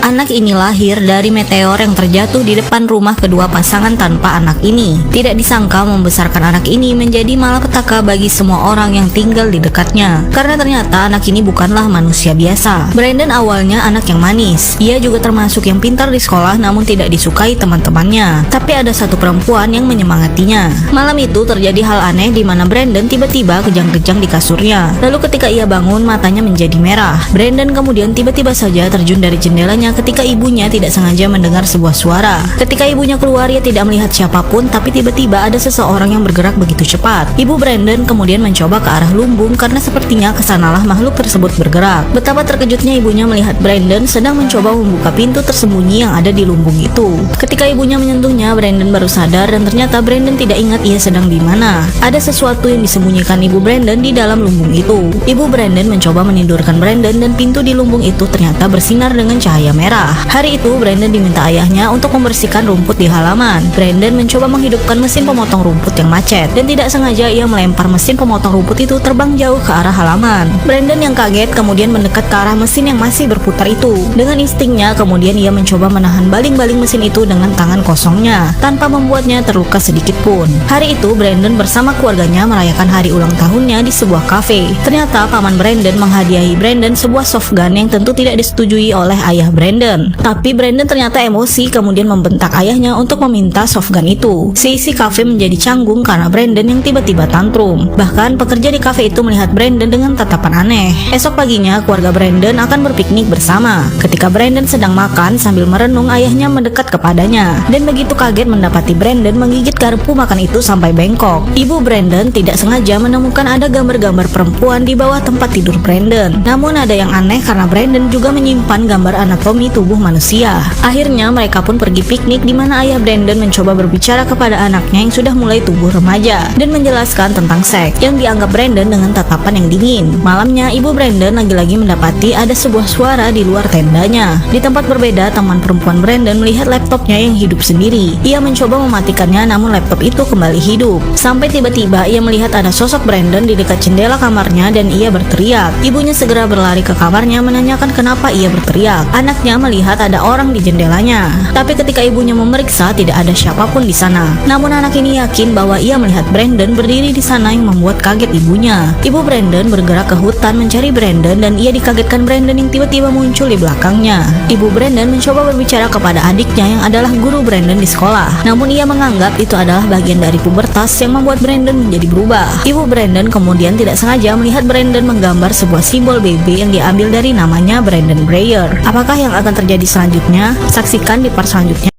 Anak ini lahir dari meteor yang terjatuh di depan rumah kedua pasangan tanpa anak ini. Tidak disangka membesarkan anak ini menjadi malapetaka bagi semua orang yang tinggal di dekatnya, karena ternyata anak ini bukanlah manusia biasa. Brandon awalnya anak yang manis. Ia juga termasuk yang pintar di sekolah namun tidak disukai teman-temannya. Tapi ada satu perempuan yang menyemangatinya. Malam itu terjadi hal aneh di mana Brandon tiba-tiba kejang-kejang di kasurnya. Lalu ketika ia bangun, matanya menjadi merah. Brandon kemudian tiba-tiba saja terjun dari jendelanya ketika ibunya tidak sengaja mendengar sebuah suara. Ketika ibunya keluar, ia tidak melihat siapapun, tapi tiba-tiba ada seseorang yang bergerak begitu cepat. Ibu Brandon kemudian mencoba ke arah lumbung karena sepertinya kesanalah makhluk tersebut bergerak. Betapa terkejutnya ibunya melihat Brandon sedang mencoba membuka pintu tersembunyi yang ada di lumbung itu. Ketika ibunya menyentuhnya, Brandon baru sadar dan ternyata Brandon tidak ingat ia sedang di mana. Ada sesuatu yang disembunyikan ibu Brandon di dalam lumbung itu. Ibu Brandon mencoba menidurkan Brandon dan pintu di lumbung itu ternyata bersinar dengan cahaya merah. Hari itu Brandon diminta ayahnya untuk membersihkan rumput di halaman. Brandon mencoba menghidupkan mesin pemotong rumput yang macet dan tidak sengaja ia melempar mesin pemotong rumput itu terbang jauh ke arah halaman. Brandon yang kaget kemudian mendekat ke arah mesin yang masih berputar itu. Dengan instingnya kemudian ia mencoba menahan baling-baling mesin itu dengan tangan kosongnya tanpa membuatnya terluka sedikit pun. Hari itu Brandon bersama keluarganya merayakan hari ulang tahunnya di sebuah kafe. Ternyata paman Brandon menghadiahi Brandon sebuah soft gun yang tentu tidak disetujui oleh ayah Brandon. Tapi Brandon ternyata emosi kemudian membentak ayahnya untuk meminta soft gun itu. Seisi kafe menjadi canggung karena Brandon yang tiba-tiba tantrum. Bahkan pekerja di kafe itu melihat Brandon dengan tatapan aneh. Esok paginya keluarga Brandon akan berpiknik bersama. Ketika Brandon sedang makan sambil merenung, ayahnya mendekat kepadanya dan begitu kaget mendapati Brandon menggigit garpu makan itu sampai bengkok. Ibu Brandon tidak sengaja menemukan ada gambar-gambar perempuan di bawah tempat tidur Brandon. Namun ada yang aneh karena Brandon juga menyimpan gambar anatomi tubuh manusia. Akhirnya mereka pun pergi piknik di mana ayah Brandon mencoba berbicara kepada anaknya yang sudah mulai tumbuh remaja dan menjelaskan tentang seks yang dianggap Brandon dengan tatapan yang dingin. Malamnya ibu Brandon lagi-lagi mendapati ada sebuah suara di luar tendanya. Di tempat berbeda, teman perempuan Brandon melihat laptopnya yang hidup sendiri. Ia mencoba mematikannya namun laptop itu kembali hidup. Sampai tiba-tiba ia melihat ada sosok Brandon di dekat jendela kamarnya dan ia berteriak. Ibunya segera berlari ke kamarnya menanyakan kenapa ia berteriak. Anaknya melihat ada orang di jendelanya. Tapi ketika ibunya memeriksa, tidak ada siapapun di sana. Namun anak ini yakin bahwa ia melihat Brandon berdiri di sana yang membuat kaget ibunya. Ibu Brandon bergerak ke hutan mencari Brandon dan ia dikagetkan Brandon yang tiba-tiba muncul di belakangnya. Ibu Brandon mencoba berbicara kepada adiknya yang adalah guru Brandon di sekolah. Namun ia menganggap itu adalah bagian dari pubertas yang membuat Brandon menjadi berubah. Ibu Brandon kemudian tidak sengaja melihat Brandon menggambar sebuah simbol BB yang diambil dari namanya Brandon Breyer. Apakah yang akan terjadi selanjutnya? Saksikan di part selanjutnya.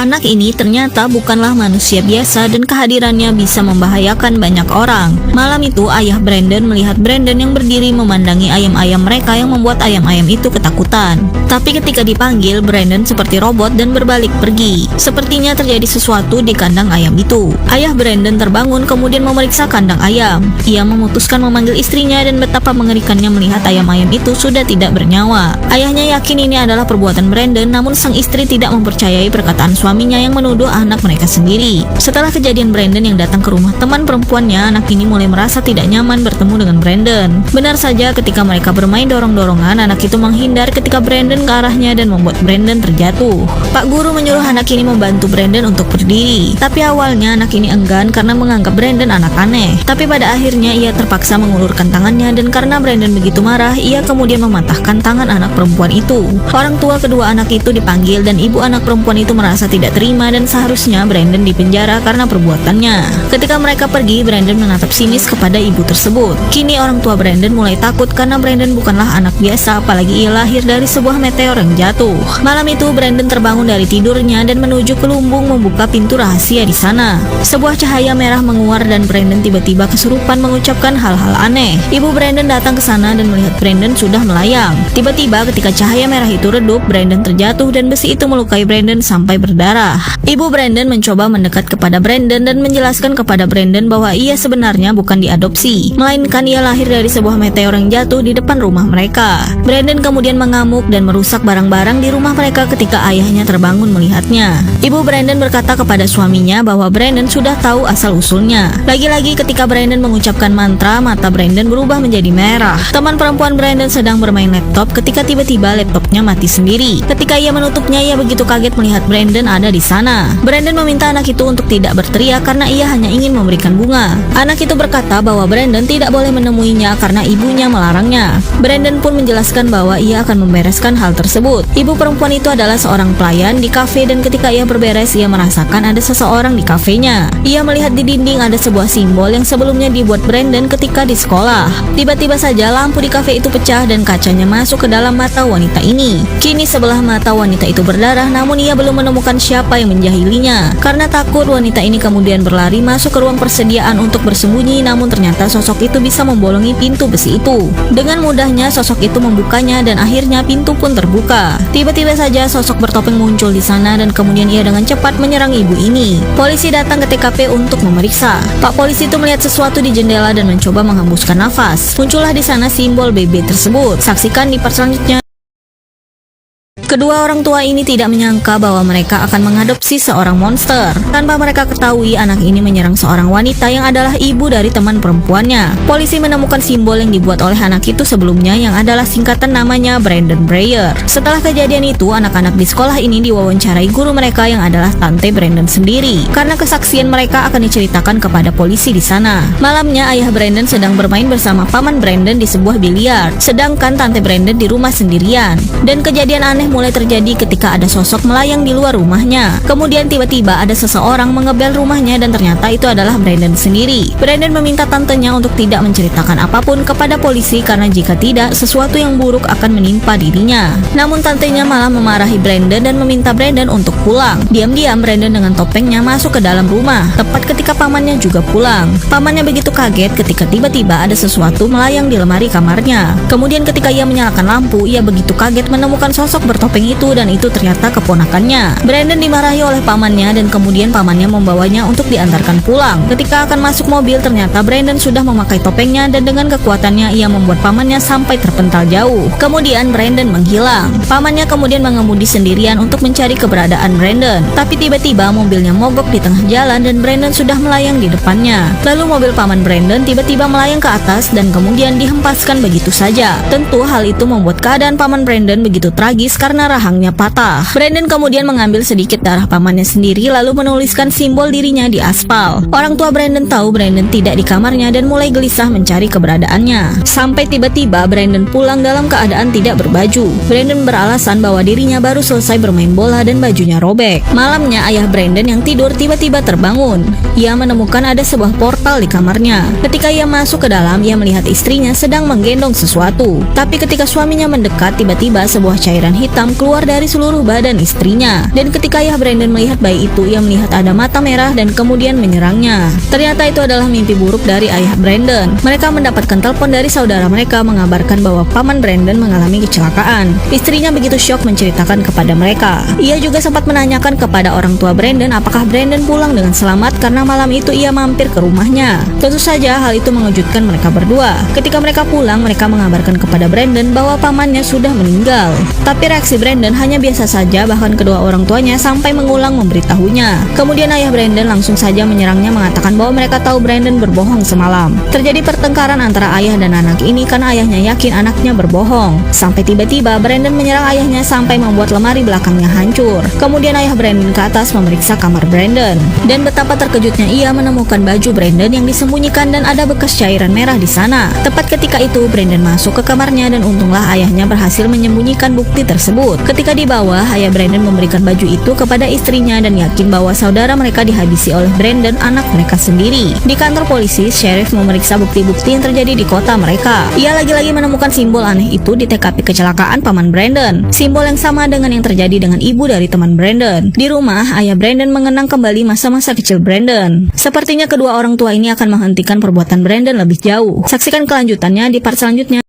Anak ini ternyata bukanlah manusia biasa dan kehadirannya bisa membahayakan banyak orang. Malam itu ayah Brandon melihat Brandon yang berdiri memandangi ayam-ayam mereka yang membuat ayam-ayam itu ketakutan. Tapi ketika dipanggil, Brandon seperti robot dan berbalik pergi. Sepertinya terjadi sesuatu di kandang ayam itu. Ayah Brandon terbangun kemudian memeriksa kandang ayam. Ia memutuskan memanggil istrinya dan betapa mengerikannya melihat ayam-ayam itu sudah tidak bernyawa. Ayahnya yakin ini adalah perbuatan Brandon, namun sang istri tidak mempercayai perkataan suaminya yang menuduh anak mereka sendiri. Setelah kejadian, Brandon yang datang ke rumah teman perempuannya, anak ini mulai merasa tidak nyaman bertemu dengan Brandon. Benar saja, ketika mereka bermain dorong-dorongan, anak itu menghindar ketika Brandon ke arahnya dan membuat Brandon terjatuh. Pak guru menyuruh anak ini membantu Brandon untuk berdiri. Tapi awalnya anak ini enggan karena menganggap Brandon anak aneh. Tapi pada akhirnya ia terpaksa mengulurkan tangannya dan karena Brandon begitu marah, ia kemudian mematahkan tangan anak perempuan itu. Orang tua kedua anak itu dipanggil dan ibu anak perempuan itu merasa tidak terima dan seharusnya Brandon dipenjara karena perbuatannya. Ketika mereka pergi, Brandon menatap sinis kepada ibu tersebut. Kini orang tua Brandon mulai takut karena Brandon bukanlah anak biasa, apalagi ia lahir dari sebuah meteor yang jatuh. Malam itu Brandon terbangun dari tidurnya dan menuju ke lumbung membuka pintu rahasia di sana. Sebuah cahaya merah menguar dan Brandon tiba-tiba kesurupan mengucapkan hal-hal aneh. Ibu Brandon datang ke sana dan melihat Brandon sudah melayang. Tiba-tiba ketika cahaya merah itu redup, Brandon terjatuh dan besi itu melukai Brandon sampai berdarah. berbicara. Ibu Brandon mencoba mendekat kepada Brandon dan menjelaskan kepada Brandon bahwa ia sebenarnya bukan diadopsi, melainkan ia lahir dari sebuah meteor yang jatuh di depan rumah mereka. Brandon kemudian mengamuk dan merusak barang-barang di rumah mereka ketika ayahnya terbangun melihatnya. Ibu Brandon berkata kepada suaminya bahwa Brandon sudah tahu asal-usulnya. Lagi-lagi ketika Brandon mengucapkan mantra, mata Brandon berubah menjadi merah. Teman perempuan Brandon sedang bermain laptop ketika tiba-tiba laptopnya mati sendiri. Ketika ia menutupnya, ia begitu kaget melihat Brandon ada di sana. Brandon meminta anak itu untuk tidak berteriak karena ia hanya ingin memberikan bunga. Anak itu berkata bahwa Brandon tidak boleh menemuinya karena ibunya melarangnya. Brandon pun menjelaskan bahwa ia akan membereskan hal tersebut. Ibu perempuan itu adalah seorang pelayan di kafe dan ketika ia berberes, ia merasakan ada seseorang di kafenya. Ia melihat di dinding ada sebuah simbol yang sebelumnya dibuat Brandon ketika di sekolah. Tiba-tiba saja lampu di kafe itu pecah dan kacanya masuk ke dalam mata wanita ini. Kini sebelah mata wanita itu berdarah, namun ia belum menemukan siapa yang menjahilinya. Karena takut, wanita ini kemudian berlari masuk ke ruang persediaan untuk bersembunyi, namun ternyata sosok itu bisa membolongi pintu besi itu. Dengan mudahnya sosok itu membukanya dan akhirnya pintu pun terbuka. Tiba-tiba saja sosok bertopeng muncul di sana dan kemudian ia dengan cepat menyerang ibu ini. Polisi datang ke TKP untuk memeriksa. Pak polisi itu melihat sesuatu di jendela dan mencoba menghembuskan nafas. Muncullah di sana simbol BB tersebut. Saksikan di part selanjutnya. Kedua orang tua ini tidak menyangka bahwa mereka akan mengadopsi seorang monster. Tanpa mereka ketahui, anak ini menyerang seorang wanita yang adalah ibu dari teman perempuannya. Polisi menemukan simbol yang dibuat oleh anak itu sebelumnya yang adalah singkatan namanya Brandon Breyer. Setelah kejadian itu, anak-anak di sekolah ini diwawancarai guru mereka yang adalah Tante Brandon sendiri. Karena kesaksian mereka akan diceritakan kepada polisi di sana. Malamnya, ayah Brandon sedang bermain bersama paman Brandon di sebuah biliar, sedangkan Tante Brandon di rumah sendirian. Dan kejadian aneh mulai terjadi ketika ada sosok melayang di luar rumahnya. Kemudian tiba-tiba ada seseorang mengebel rumahnya dan ternyata itu adalah Brandon sendiri. Brandon meminta tantenya untuk tidak menceritakan apapun kepada polisi karena jika tidak, sesuatu yang buruk akan menimpa dirinya. Namun tantenya malah memarahi Brandon dan meminta Brandon untuk pulang. Diam-diam Brandon dengan topengnya masuk ke dalam rumah, tepat ketika pamannya juga pulang. Pamannya begitu kaget ketika tiba-tiba ada sesuatu melayang di lemari kamarnya. Kemudian ketika ia menyalakan lampu, ia begitu kaget menemukan sosok bertopeng itu dan itu ternyata keponakannya. Brandon dimarahi oleh pamannya dan kemudian pamannya membawanya untuk diantarkan pulang. Ketika akan masuk mobil, ternyata Brandon sudah memakai topengnya dan dengan kekuatannya ia membuat pamannya sampai terpental jauh. Kemudian Brandon menghilang. Pamannya kemudian mengemudi sendirian untuk mencari keberadaan Brandon. Tapi tiba-tiba mobilnya mogok di tengah jalan dan Brandon sudah melayang di depannya. Lalu mobil paman Brandon tiba-tiba melayang ke atas dan kemudian dihempaskan begitu saja. Tentu hal itu membuat keadaan paman Brandon begitu tragis karena rahangnya patah. Brandon kemudian mengambil sedikit darah pamannya sendiri lalu menuliskan simbol dirinya di aspal. Orang tua Brandon tahu Brandon tidak di kamarnya dan mulai gelisah mencari keberadaannya. Sampai tiba-tiba Brandon pulang dalam keadaan tidak berbaju. Brandon beralasan bahwa dirinya baru selesai bermain bola dan bajunya robek. Malamnya ayah Brandon yang tidur tiba-tiba terbangun. Ia menemukan ada sebuah portal di kamarnya. Ketika ia masuk ke dalam, ia melihat istrinya sedang menggendong sesuatu. Tapi ketika suaminya mendekat, tiba-tiba sebuah cairan hitam keluar dari seluruh badan istrinya. Dan ketika ayah Brandon melihat bayi itu, ia melihat ada mata merah dan kemudian menyerangnya. Ternyata itu adalah mimpi buruk dari ayah Brandon. Mereka mendapatkan telepon dari saudara mereka mengabarkan bahwa paman Brandon mengalami kecelakaan. Istrinya begitu syok menceritakan kepada mereka. Ia juga sempat menanyakan kepada orang tua Brandon apakah Brandon pulang dengan selamat karena malam itu ia mampir ke rumahnya. Tentu saja hal itu mengejutkan mereka berdua. Ketika mereka pulang, mereka mengabarkan kepada Brandon bahwa pamannya sudah meninggal. Tapi reaksi Brandon hanya biasa saja, bahkan kedua orang tuanya sampai mengulang memberitahunya. Kemudian ayah Brandon langsung saja menyerangnya mengatakan bahwa mereka tahu Brandon berbohong semalam. Terjadi pertengkaran antara ayah dan anak ini karena ayahnya yakin anaknya berbohong. Sampai tiba-tiba Brandon menyerang ayahnya sampai membuat lemari belakangnya hancur. Kemudian ayah Brandon ke atas memeriksa kamar Brandon. Dan betapa terkejutnya ia menemukan baju Brandon yang disembunyikan dan ada bekas cairan merah di sana. Tepat ketika itu Brandon masuk ke kamarnya dan untunglah ayahnya berhasil menyembunyikan bukti tersebut. Ketika di bawah, ayah Brandon memberikan baju itu kepada istrinya dan yakin bahwa saudara mereka dihabisi oleh Brandon, anak mereka sendiri. Di kantor polisi, sheriff memeriksa bukti-bukti yang terjadi di kota mereka. Ia lagi-lagi menemukan simbol aneh itu di TKP kecelakaan paman Brandon. Simbol yang sama dengan yang terjadi dengan ibu dari teman Brandon. Di rumah, ayah Brandon mengenang kembali masa-masa kecil Brandon. Sepertinya kedua orang tua ini akan menghentikan perbuatan Brandon lebih jauh. Saksikan kelanjutannya di part selanjutnya.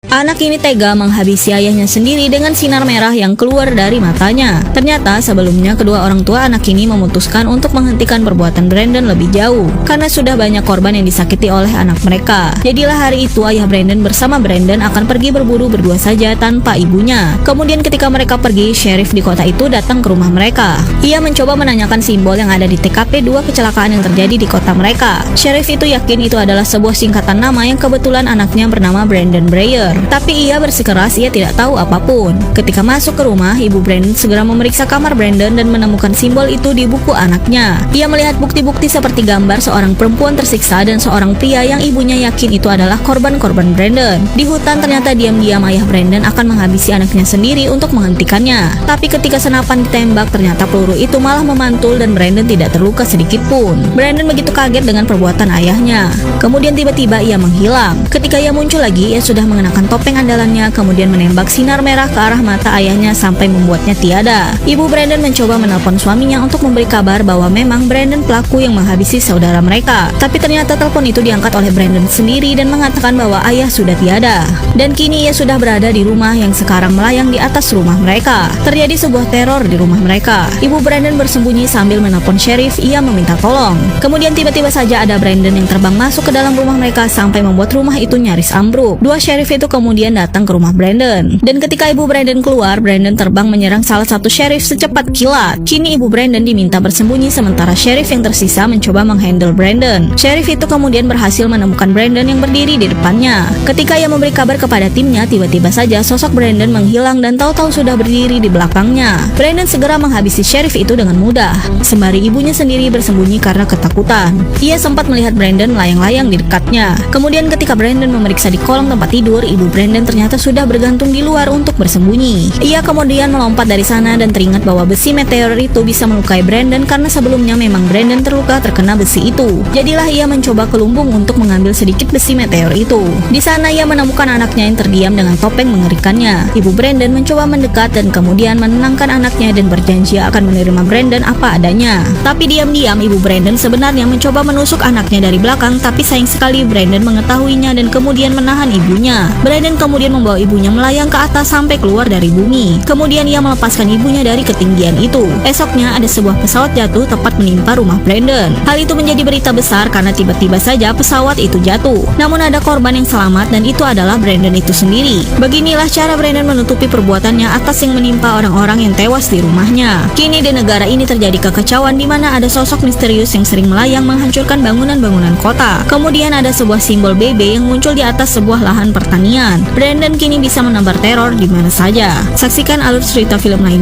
Anak ini tega menghabisi ayahnya sendiri dengan sinar merah yang keluar dari matanya. Ternyata sebelumnya kedua orang tua anak ini memutuskan untuk menghentikan perbuatan Brandon lebih jauh karena sudah banyak korban yang disakiti oleh anak mereka. Jadilah hari itu ayah Brandon bersama Brandon akan pergi berburu berdua saja tanpa ibunya. Kemudian ketika mereka pergi, sheriff di kota itu datang ke rumah mereka. Ia mencoba menanyakan simbol yang ada di TKP 2 kecelakaan yang terjadi di kota mereka. Sheriff itu yakin itu adalah sebuah singkatan nama yang kebetulan anaknya bernama Brandon Breyer. Tapi ia bersikeras ia tidak tahu apapun. Ketika masuk ke rumah, ibu Brandon segera memeriksa kamar Brandon dan menemukan simbol itu di buku anaknya. Ia melihat bukti-bukti seperti gambar seorang perempuan tersiksa dan seorang pria yang ibunya yakin itu adalah korban-korban Brandon. Di hutan ternyata diam-diam ayah Brandon akan menghabisi anaknya sendiri untuk menghentikannya. Tapi ketika senapan ditembak, ternyata peluru itu malah memantul dan Brandon tidak terluka sedikit pun. Brandon begitu kaget dengan perbuatan ayahnya. Kemudian tiba-tiba ia menghilang. Ketika ia muncul lagi, ia sudah mengenakan topeng andalannya, kemudian menembak sinar merah ke arah mata ayahnya sampai membuatnya tiada. Ibu Brandon mencoba menelpon suaminya untuk memberi kabar bahwa memang Brandon pelaku yang menghabisi saudara mereka. Tapi ternyata telepon itu diangkat oleh Brandon sendiri dan mengatakan bahwa ayah sudah tiada. Dan kini ia sudah berada di rumah yang sekarang melayang di atas rumah mereka. Terjadi sebuah teror di rumah mereka. Ibu Brandon bersembunyi sambil menelpon sheriff, ia meminta tolong. Kemudian tiba-tiba saja ada Brandon yang terbang masuk ke dalam rumah mereka sampai membuat rumah itu nyaris ambruk. Dua sheriff itu kemudian datang ke rumah Brandon. Dan ketika ibu Brandon keluar, Brandon terbang menyerang salah satu sheriff secepat kilat. Kini ibu Brandon diminta bersembunyi sementara sheriff yang tersisa mencoba menghandle Brandon. Sheriff itu kemudian berhasil menemukan Brandon yang berdiri di depannya. Ketika ia memberi kabar kepada timnya, tiba-tiba saja sosok Brandon menghilang dan tahu-tahu sudah berdiri di belakangnya. Brandon segera menghabisi sheriff itu dengan mudah, sembari ibunya sendiri bersembunyi karena ketakutan. Ia sempat melihat Brandon melayang-layang di dekatnya. Kemudian ketika Brandon memeriksa di kolong tempat tidur, ibu Brandon ternyata sudah bergantung di luar untuk bersembunyi. Ia kemudian melompat dari sana dan teringat bahwa besi meteor itu bisa melukai Brandon karena sebelumnya memang Brandon terluka terkena besi itu. Jadilah ia mencoba ke lumbung untuk mengambil sedikit besi meteor itu. Di sana ia menemukan anaknya yang terdiam dengan topeng mengerikannya. Ibu Brandon mencoba mendekat dan kemudian menenangkan anaknya dan berjanji akan menerima Brandon apa adanya. Tapi diam-diam ibu Brandon sebenarnya mencoba menusuk anaknya dari belakang, tapi sayang sekali Brandon mengetahuinya dan kemudian menahan ibunya. Brandon kemudian membawa ibunya melayang ke atas sampai keluar dari bumi. Kemudian ia melepaskan ibunya dari ketinggian itu. Esoknya ada sebuah pesawat jatuh tepat menimpa rumah Brandon. Hal itu menjadi berita besar karena tiba-tiba saja pesawat itu jatuh. Namun ada korban yang selamat dan itu adalah Brandon itu sendiri. Beginilah cara Brandon menutupi perbuatannya atas yang menimpa orang-orang yang tewas di rumahnya. Kini di negara ini terjadi kekacauan di mana ada sosok misterius yang sering melayang menghancurkan bangunan-bangunan kota. Kemudian ada sebuah simbol BB yang muncul di atas sebuah lahan pertanian. Brandon kini bisa menebar teror di mana saja. Saksikan alur cerita film lainnya